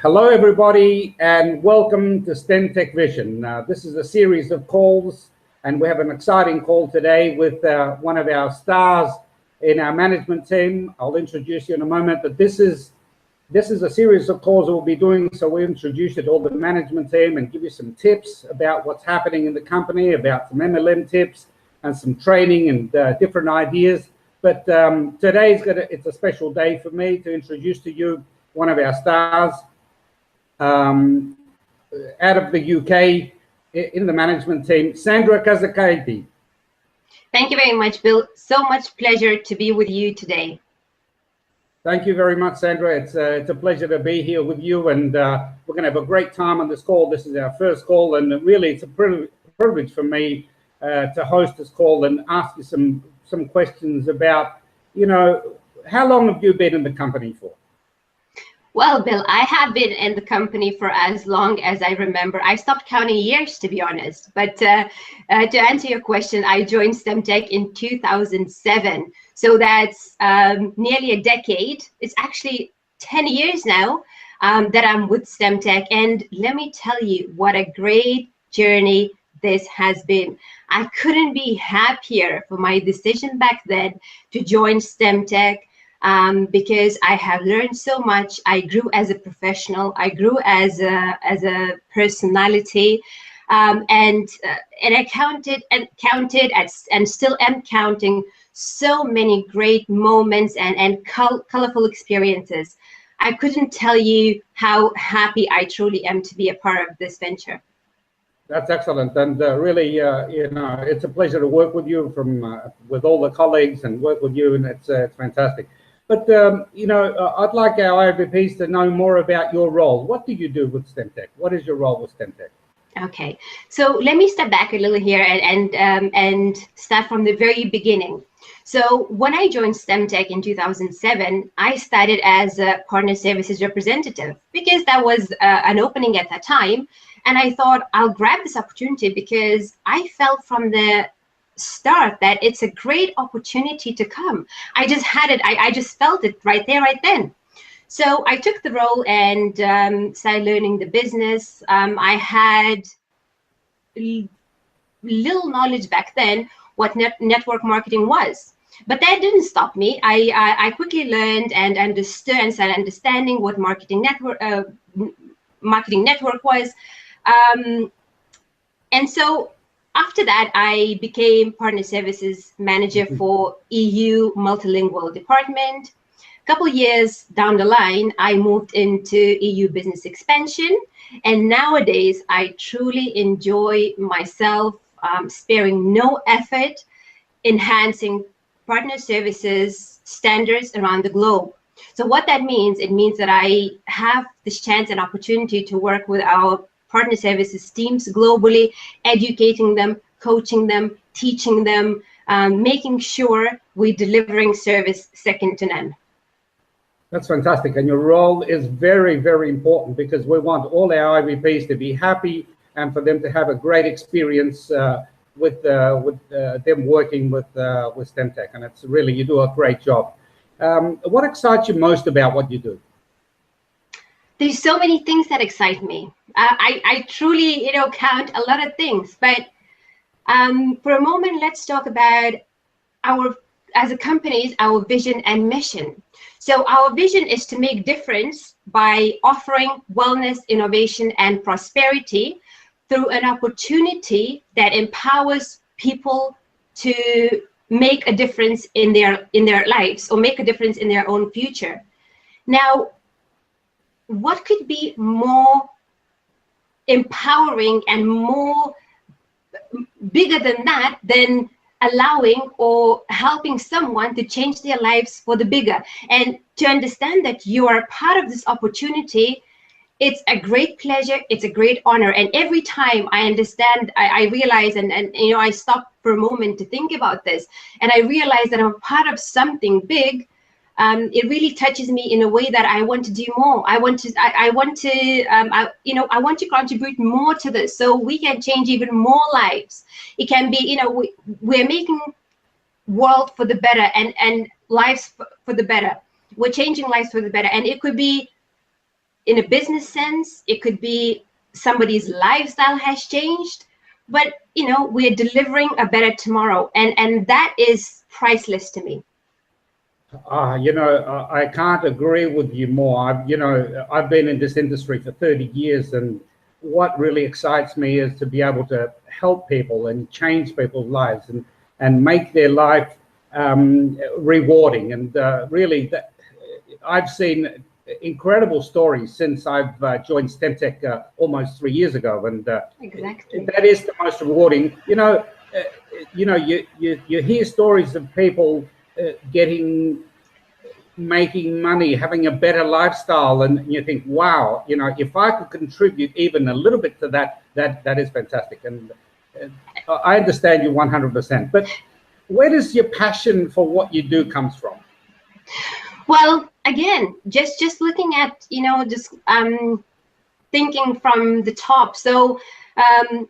Hello, everybody, and welcome to STEM Tech Vision. This is a series of calls, and we have an exciting call today with one of our stars in our management team. I'll introduce you in a moment, but this is a series of calls we'll be doing. So we'll introduce you to all the management team and give you some tips about what's happening in the company, about some MLM tips and some training and different ideas. But today's it's a special day for me to introduce to you one of our stars. Out of the UK in the management team, Sandra Kazickaite. Thank you very much, Bill. So much pleasure to be with you today. Thank you very much, Sandra. It's a pleasure to be here with you, and we're going to have a great time on this call. This is our first call, and really it's a privilege for me to host this call and ask you some questions about, how long have you been in the company for? Well, Bill, I have been in the company for as long as I remember. I stopped counting years, to be honest. But to answer your question, I joined STEM Tech in 2007. So that's nearly a decade. It's actually 10 years now that I'm with STEM Tech. And let me tell you what a great journey this has been. I couldn't be happier for my decision back then to join STEM Tech. Because I have learned so much. I grew as a professional. I grew as a personality, and I counted and still am counting so many great moments and colorful experiences. I couldn't tell you how happy I truly am to be a part of this venture. That's excellent, and really, it's a pleasure to work with you with all the colleagues and work with you, and it's fantastic. But, I'd like our IVPs to know more about your role. What do you do with STEM Tech? What is your role with STEM Tech? Okay, so let me step back a little here and start from the very beginning. So when I joined STEM Tech in 2007, I started as a partner services representative because that was an opening at that time. And I thought I'll grab this opportunity because I felt from the start that it's a great opportunity to come. I just had it. I just felt it right there, right then. So I took the role and started learning the business. I had little knowledge back then what network marketing was, but that didn't stop me. I quickly learned and understood and started understanding what marketing network was, and so after that, I became partner services manager for EU multilingual department. A couple of years down the line, I moved into EU business expansion. And nowadays, I truly enjoy myself sparing no effort, enhancing partner services standards around the globe. So what that means, it means that I have this chance and opportunity to work with our partner services teams globally, educating them, coaching them, teaching them, making sure we're delivering service second to none. That's fantastic. And your role is very, very important because we want all our IVPs to be happy and for them to have a great experience with them working with STEM Tech. And it's really, you do a great job. What excites you most about what you do? There's so many things that excite me. I truly, count a lot of things. But for a moment, let's talk about as a company, our vision and mission. So our vision is to make difference by offering wellness, innovation, and prosperity through an opportunity that empowers people to make a difference in their lives or make a difference in their own future. Now, what could be more empowering and more bigger than that than allowing or helping someone to change their lives for the bigger? And to understand that you are part of this opportunity, it's a great pleasure, it's a great honor. And every time I understand, I realize, and I stop for a moment to think about this, and I realize that I'm part of something big. It really touches me in a way that I want to do more. I want to contribute more to this so we can change even more lives. It can be, we're making world for the better and lives for the better. We're changing lives for the better. And it could be in a business sense, it could be somebody's lifestyle has changed, but we're delivering a better tomorrow, and that is priceless to me. I can't agree with you more. I've been in this industry for 30 years, and what really excites me is to be able to help people and change people's lives and make their life rewarding. And really, I've seen incredible stories since I've joined STEMtech almost 3 years ago, and exactly, that is the most rewarding. You hear stories of people making money, having a better lifestyle, and you think, wow, if I could contribute even a little bit to that is fantastic. And I understand you 100%. But where does your passion for what you do comes from? Well, again, just looking at just thinking from the top. So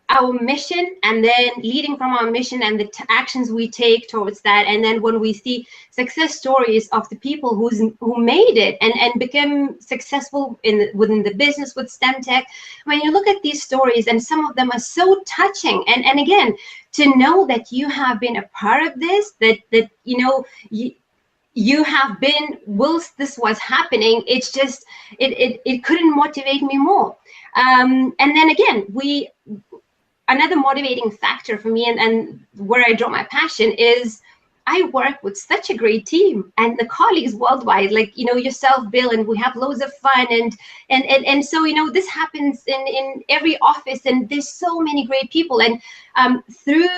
our mission, and then leading from our mission and the actions we take towards that, and then when we see success stories of the people who made it and became successful within the business with STEMtech, when you look at these stories, and some of them are so touching, and again, to know that you have been a part of this, that you have been whilst this was happening, it's just it couldn't motivate me more. And then again, another motivating factor for me, and where I draw my passion, is I work with such a great team, and the colleagues worldwide, like yourself, Bill, and we have loads of fun, and so this happens in every office, and there's so many great people, and through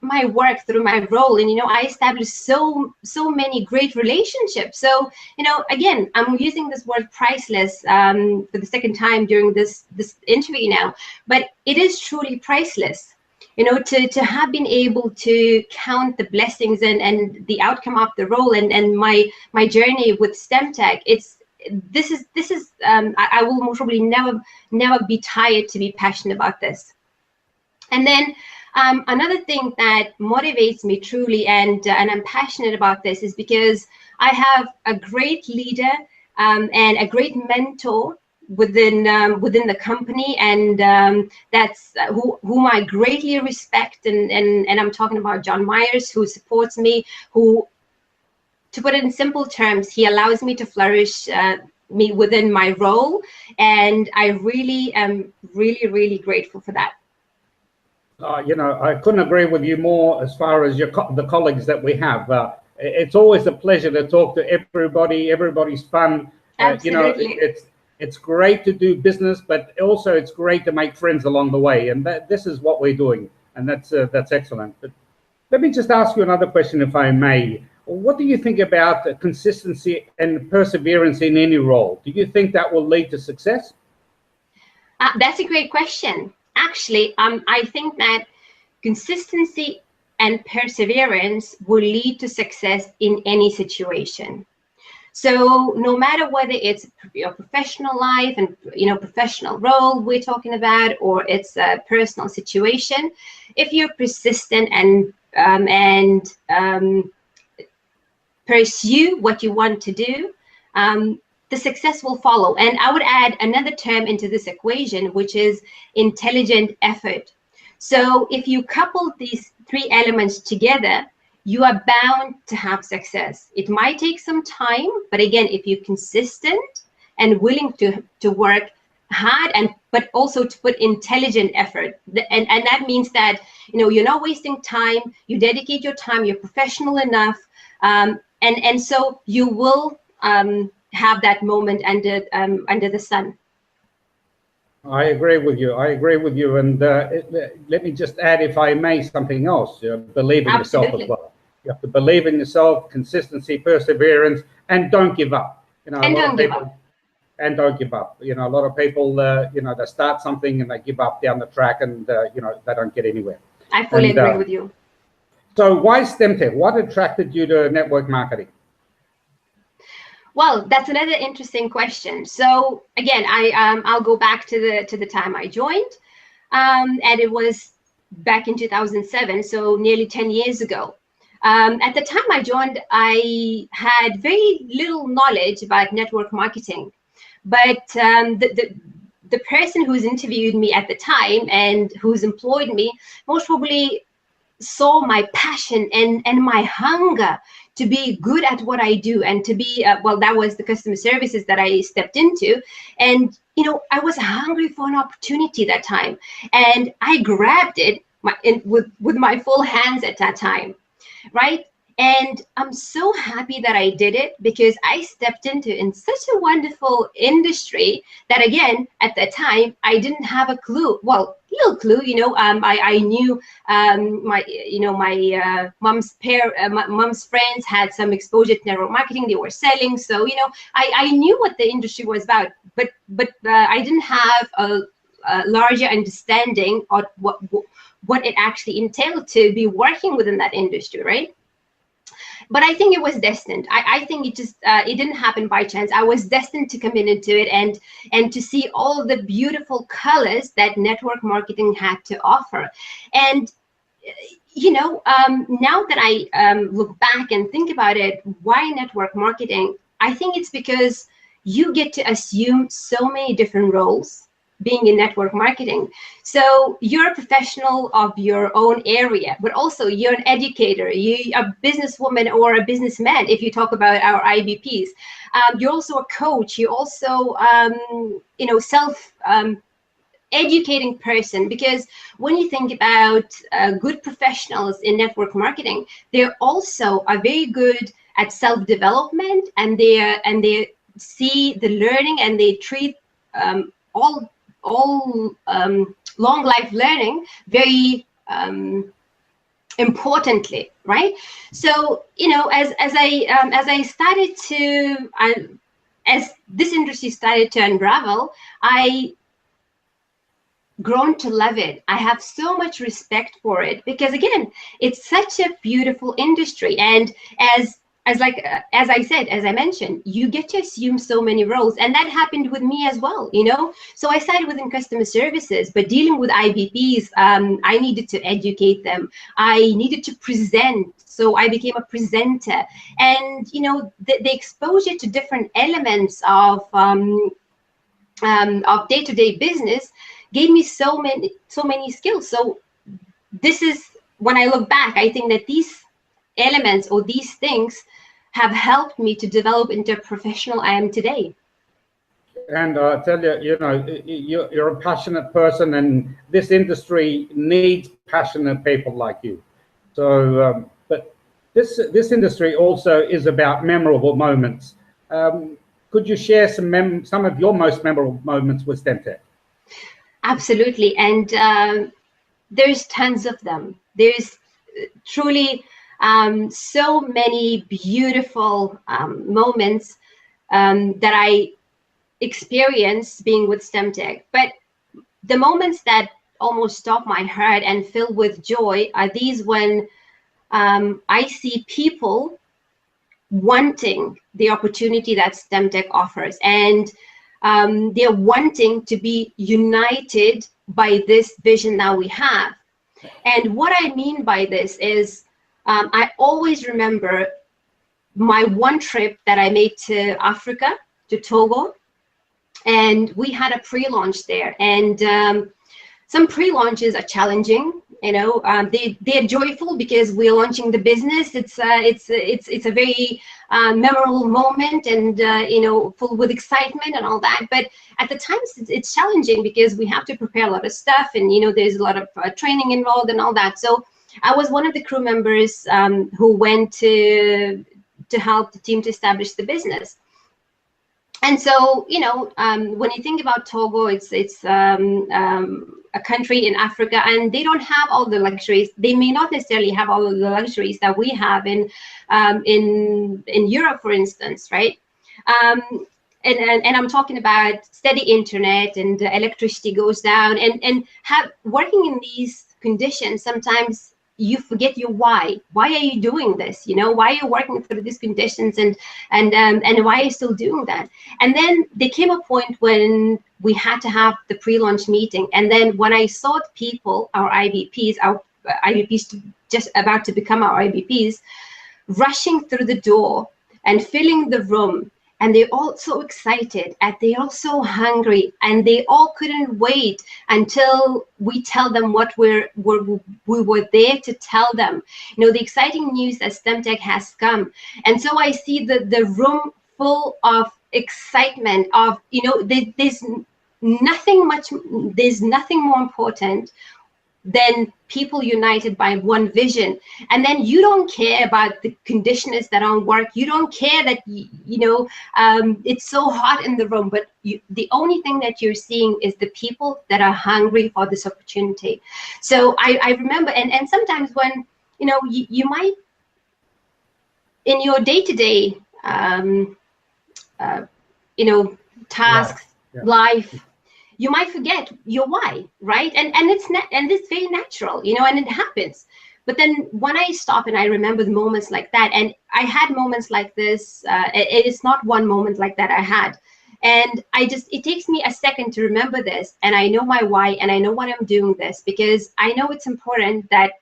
my work, through my role, and I established so many great relationships. So again, I'm using this word priceless for the second time during this interview now, but it is truly priceless. To have been able to count the blessings and the outcome of the role, and my journey with STEMtech, this is I will probably never be tired to be passionate about this. And then another thing that motivates me truly, and I'm passionate about this, is because I have a great leader and a great mentor within the company, and that's whom I greatly respect, and I'm talking about John Myers, who supports me, who, to put it in simple terms, he allows me to flourish me within my role, and I really am really grateful for that. I couldn't agree with you more as far as the colleagues that we have. It's always a pleasure to talk to everybody. Everybody's fun. Absolutely. It's great to do business, but also it's great to make friends along the way. And this is what we're doing, and that's excellent. But let me just ask you another question, if I may. What do you think about consistency and perseverance in any role? Do you think that will lead to success? That's a great question. Actually, I think that consistency and perseverance will lead to success in any situation. So no matter whether it's your professional life and professional role we're talking about, or it's a personal situation, if you're persistent and pursue what you want to do, the success will follow. And I would add another term into this equation, which is intelligent effort. So if you couple these three elements together, you are bound to have success. It might take some time, but again, if you're consistent and willing to work hard, but also to put intelligent effort, and that means that you're not wasting time, you dedicate your time, you're professional enough, and so you will have that moment under the sun. I agree with you. And let me just add, if I may, something else. Believe in yourself as well. You have to believe in yourself, consistency, perseverance, and don't give up. And don't give up. And don't give up. A lot of people, they start something and they give up down the track, and they don't get anywhere. I fully agree with you. So why STEMtech? What attracted you to network marketing? Well, that's another interesting question. So again, I'll go back to the time I joined, and it was back in 2007, so nearly 10 years ago. At the time I joined, I had very little knowledge about network marketing. But the person who's interviewed me at the time and who's employed me most probably saw my passion and my hunger to be good at what I do, and to be well, that was the customer services that I stepped into. And I was hungry for an opportunity that time, and I grabbed it with my full hands at that time, right? And I'm so happy that I did it, because I stepped into in such a wonderful industry that, again, at that time, I didn't have a clue. Well, little clue, I knew my mom's friends had some exposure to network marketing. They were selling, so I knew what the industry was about, but I didn't have a larger understanding of what it actually entailed to be working within that industry, right? But I think it was destined. I think it just it didn't happen by chance. I was destined to come into it and to see all the beautiful colors that network marketing had to offer. And now that I look back and think about it, why network marketing? I think it's because you get to assume so many different roles being in network marketing. So you're a professional of your own area, but also you're an educator, you're a businesswoman or a businessman, if you talk about our IBPs. You're also a coach. You're also, self educating person, because when you think about good professionals in network marketing, they're also are very good at self-development, and they see the learning, and they treat all long life learning very importantly, right? So as I started to as this industry started to unravel, I grown to love it. I have so much respect for it, because again, it's such a beautiful industry. And as I mentioned, you get to assume so many roles, and that happened with me as well. So I started within customer services, but dealing with IBPs, I needed to educate them. I needed to present, so I became a presenter. And the exposure to different elements of day-to-day business gave me so many skills. So this is, when I look back, I think that these elements or these things have helped me to develop into a professional I am today. And I tell you, you're a passionate person, and this industry needs passionate people like you. So, but this industry also is about memorable moments. Could you share some of your most memorable moments with STEMtech? Absolutely, and there's tons of them. There's truly so many beautiful moments that I experienced being with STEMtech. But the moments that almost stop my heart and fill with joy are these when I see people wanting the opportunity that STEMtech offers, and they're wanting to be united by this vision that we have. And what I mean by this is, I always remember my one trip that I made to Africa, to Togo, and we had a pre-launch there. And some pre-launches are challenging. They're joyful because we're launching the business. It's a very memorable moment, and full with excitement and all that. But at the times it's challenging because we have to prepare a lot of stuff, and there's a lot of training involved and all that. So I was one of the crew members who went to help the team to establish the business. And so, when you think about Togo, it's a country in Africa, and they don't have all the luxuries. They may not necessarily have all of the luxuries that we have in Europe, for instance, right? And I'm talking about steady internet, and electricity goes down, and working in these conditions, sometimes you forget your why. Why are you doing this? Why are you working through these conditions, and why are you still doing that? And then there came a point when we had to have the pre-launch meeting. And then when I saw the people, our IBPs just about to become our IBPs, rushing through the door and filling the room and they're all so excited and they're all so hungry, and they all couldn't wait until we tell them what we were there to tell them. You know, the exciting news that STEM Tech has come. And so I see the room full of excitement of, you know, there's nothing more important than people united by one vision. And then you don't care about the conditioners that don't work. You don't care that, it's so hot in the room, but the only thing that you're seeing is the people that are hungry for this opportunity. So I remember, and sometimes when, you know, you might, in your day-to-day, tasks, life, you might forget your why, right? And it's very natural, you know, and it happens. But then when I stop and I remember the moments like that, and I had moments like this, it is not one moment like that I had. And it takes me a second to remember this, and I know my why, and I know why I'm doing this, because I know it's important that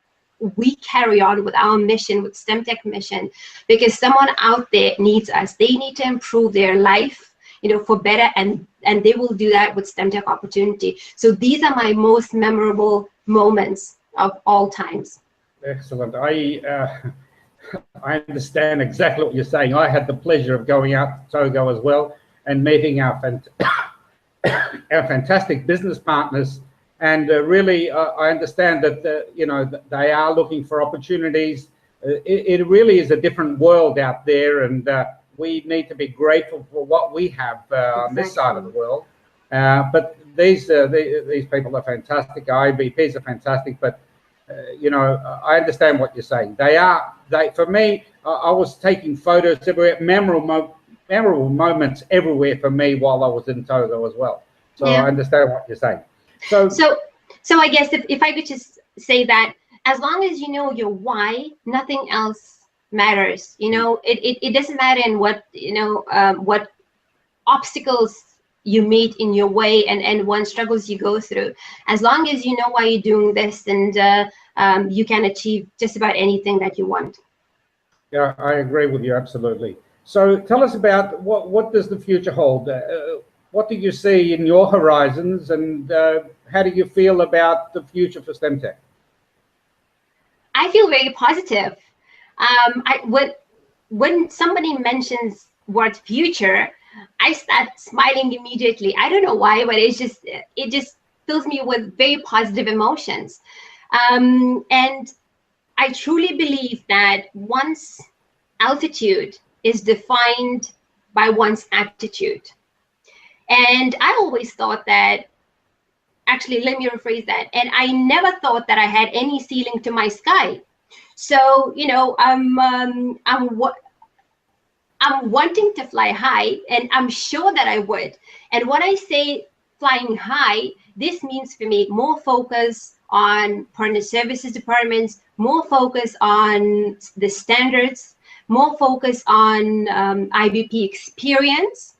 we carry on with our mission, with STEM Tech mission, because someone out there needs us. They need to improve their life, you know, for better, and they will do that with STEM Tech opportunity. So these are my most memorable moments of all times. Excellent. I understand exactly what you're saying. I had the pleasure of going out to Togo as well and meeting our fantastic business partners. And really, I understand that, you know, they are looking for opportunities. It really is a different world out there, and we need to be grateful for what we have on this side of the world. But these people are fantastic. IBPs are fantastic. But you know, I understand what you're saying. For me, I was taking photos everywhere, memorable moments everywhere for me while I was in Togo as well. So yeah. I understand what you're saying. So I guess if I could just say that, as long as you know your why, nothing else matters. You know, it doesn't matter in what, you know, what obstacles you meet in your way and what struggles you go through. As long as you know why you're doing this, and you can achieve just about anything that you want. Yeah, I agree with you absolutely. So tell us about what does the future hold? What do you see in your horizons, and how do you feel about the future for STEM Tech? I feel very positive. When somebody mentions word future, I start smiling immediately. I don't know why, but it just fills me with very positive emotions. And I truly believe that one's altitude is defined by one's attitude. And I always thought that, actually, let me rephrase that. And I never thought that I had any ceiling to my sky. So, you know, I'm wanting to fly high, and I'm sure that I would. And when I say flying high, this means for me more focus on partner services departments, more focus on the standards, more focus on IBP experience,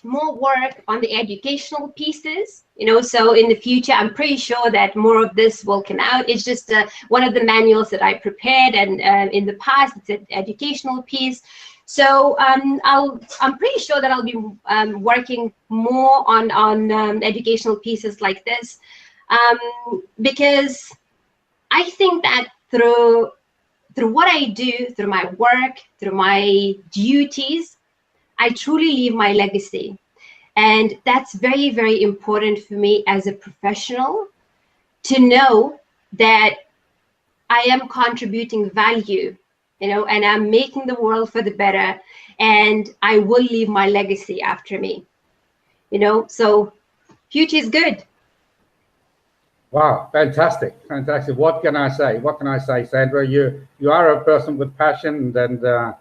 more work on the educational pieces, you know. So in the future, I'm pretty sure that more of this will come out. It's just one of the manuals that I prepared, and in the past, it's an educational piece. So I'm pretty sure that I'll be working more on educational pieces like this, because I think that through what I do, through my work, through my duties, I truly leave my legacy. And that's very, very important for me as a professional, to know that I am contributing value, you know, and I'm making the world for the better, and I will leave my legacy after me, you know. So future is good. Wow, fantastic, fantastic. What can I say? What can I say, Sandra? You are a person with passion, and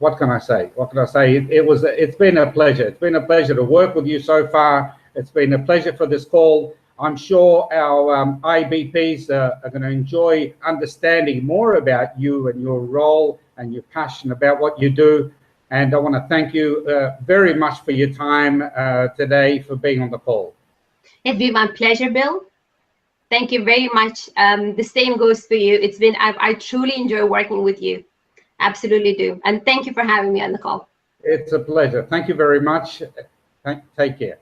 what can I say? What can I say? It's been a pleasure. It's been a pleasure to work with you so far. It's been a pleasure for this call. I'm sure our IBPs are going to enjoy understanding more about you and your role and your passion about what you do. And I want to thank you very much for your time today, for being on the call. It's been my pleasure, Bill. Thank you very much. The same goes for you. It's been, I truly enjoy working with you. Absolutely do. And thank you for having me on the call. It's a pleasure. Thank you very much. Take care.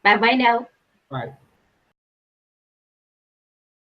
Bye-bye now. Bye.